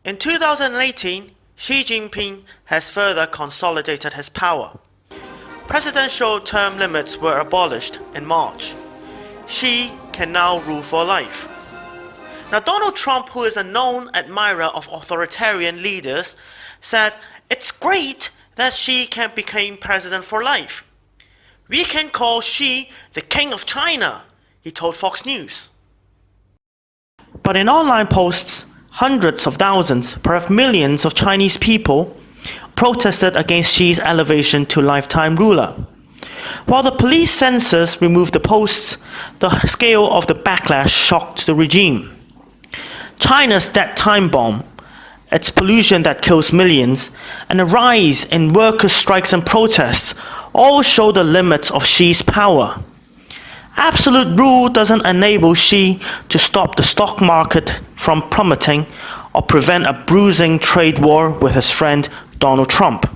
In 2018, Xi Jinping has further consolidated his power. Presidential term limits were abolished in March. Xi can now rule for life. Now, Donald Trump, who is a known admirer of authoritarian leaders, said it's great that Xi can become president for life. We can call Xi the King of China, he told Fox News. But in online posts, hundreds of thousands, perhaps millions of Chinese people protested against Xi's elevation to lifetime ruler. While the police censors removed the posts, the scale of the backlash shocked the regime. China's debt time bomb, its pollution that kills millions, and a rise in workers' strikes and protests all show the limits of Xi's power. Absolute rule doesn't enable Xi to stop the stock market from plummeting or prevent a bruising trade war with his friend Donald Trump.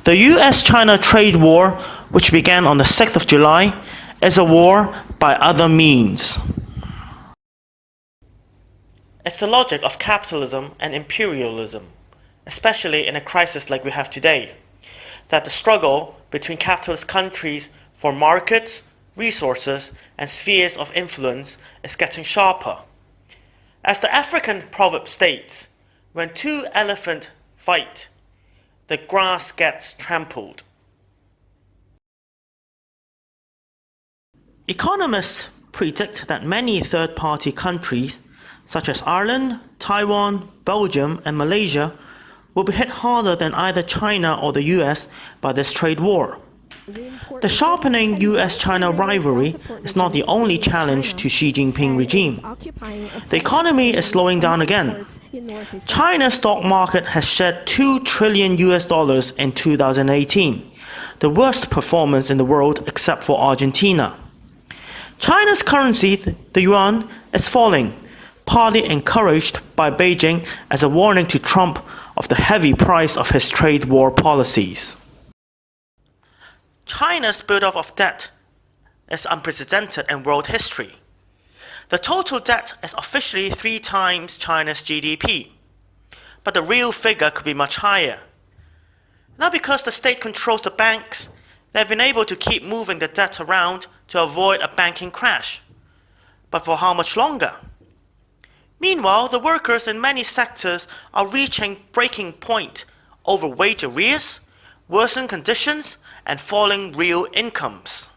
The US-China trade war, which began on the 6th of July, is a war by other means. It's the logic of capitalism and imperialism, especially in a crisis like we have today, that the struggle between capitalist countries for markets, resources, and spheres of influence is getting sharper. As the African proverb states, when two elephants fight, the grass gets trampled. Economists predict that many third-party countries, such as Ireland, Taiwan, Belgium, and Malaysia, will be hit harder than either China or the US by this trade war. The sharpening US-China rivalry is not the only challenge to Xi Jinping regime. The economy is slowing down again. China's stock market has shed $2 trillion in 2018, the worst performance in the world except for Argentina. China's currency, the yuan, is falling, partly encouraged by Beijing as a warning to Trump of the heavy price of his trade war policies. China's buildup of debt is unprecedented in world history. The total debt is officially 3 times China's GDP, but the real figure could be much higher. Now, because the state controls the banks, they've been able to keep moving the debt around to avoid a banking crash. But for how much longer? Meanwhile, the workers in many sectors are reaching breaking point over wage arrears, worsened conditions, and falling real incomes.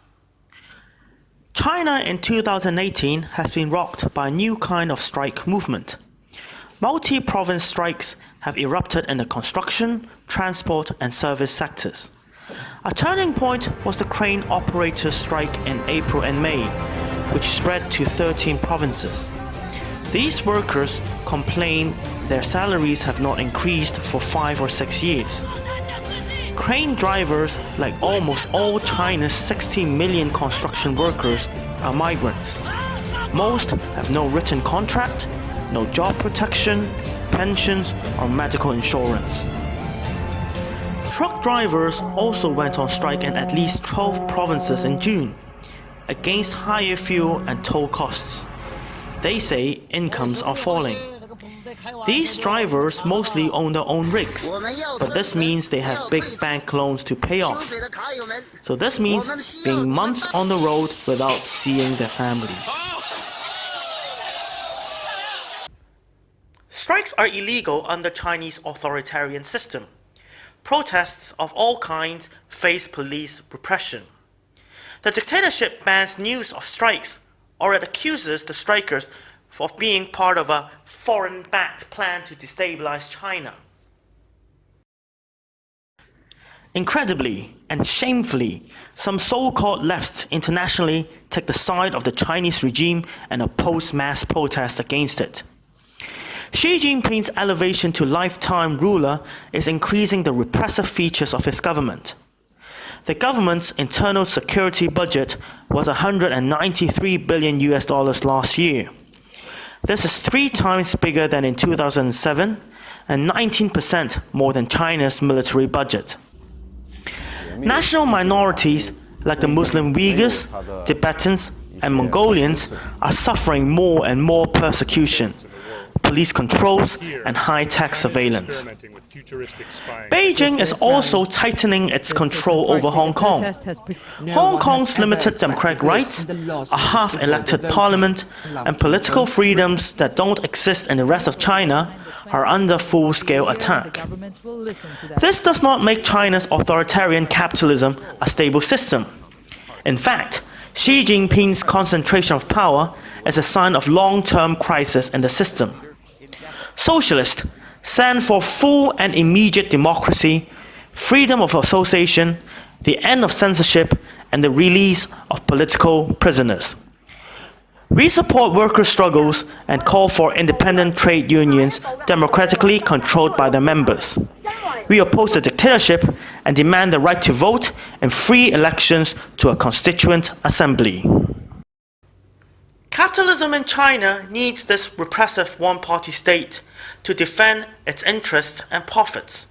China in 2018 has been rocked by a new kind of strike movement. Multi-province strikes have erupted in the construction, transport, and service sectors. A turning point was the crane operators' strike in April and May, which spread to 13 provinces. These workers complain their salaries have not increased for 5 or 6 years. Crane drivers, like almost all China's 60 million construction workers, are migrants. Most have no written contract, no job protection, pensions, or medical insurance. Truck drivers also went on strike in at least 12 provinces in June, against higher fuel and toll costs. They say incomes are falling. These drivers mostly own their own rigs, but this means they have big bank loans to pay off. So this means being months on the road without seeing their families. Strikes are illegal under Chinese authoritarian system. Protests of all kinds face police repression. The dictatorship bans news of strikes, or it accuses the strikers of being part of a foreign-backed plan to destabilize China. Incredibly and shamefully, some so-called lefts internationally take the side of the Chinese regime and oppose mass protests against it. Xi Jinping's elevation to lifetime ruler is increasing the repressive features of his government. The government's internal security budget was $193 billion last year. This is 3 times bigger than in 2007 and 19% more than China's military budget. National minorities like the Muslim Uyghurs, Tibetans, and Mongolians are suffering more and more persecution, police controls and high-tech surveillance. Beijing is also tightening its control over Hong Kong. Hong Kong's limited democratic rights, a half-elected parliament, and political freedoms that don't exist in the rest of China are under full-scale attack. This does not make China's authoritarian capitalism a stable system. In fact, Xi Jinping's concentration of power is a sign of long-term crisis in the system. Socialists stand for full and immediate democracy, freedom of association, the end of censorship, and the release of political prisoners. We support worker struggles and call for independent trade unions democratically controlled by their members. We oppose the dictatorship and demand the right to vote and free elections to a constituent assembly. Capitalism in China needs this repressive one-party state to defend its interests and profits.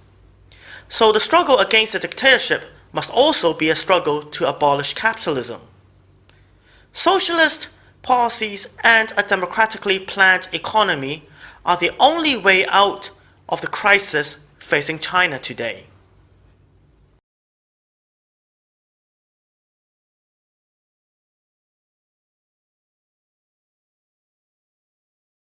So the struggle against the dictatorship must also be a struggle to abolish capitalism. Socialist policies and a democratically planned economy are the only way out of the crisis facing China today.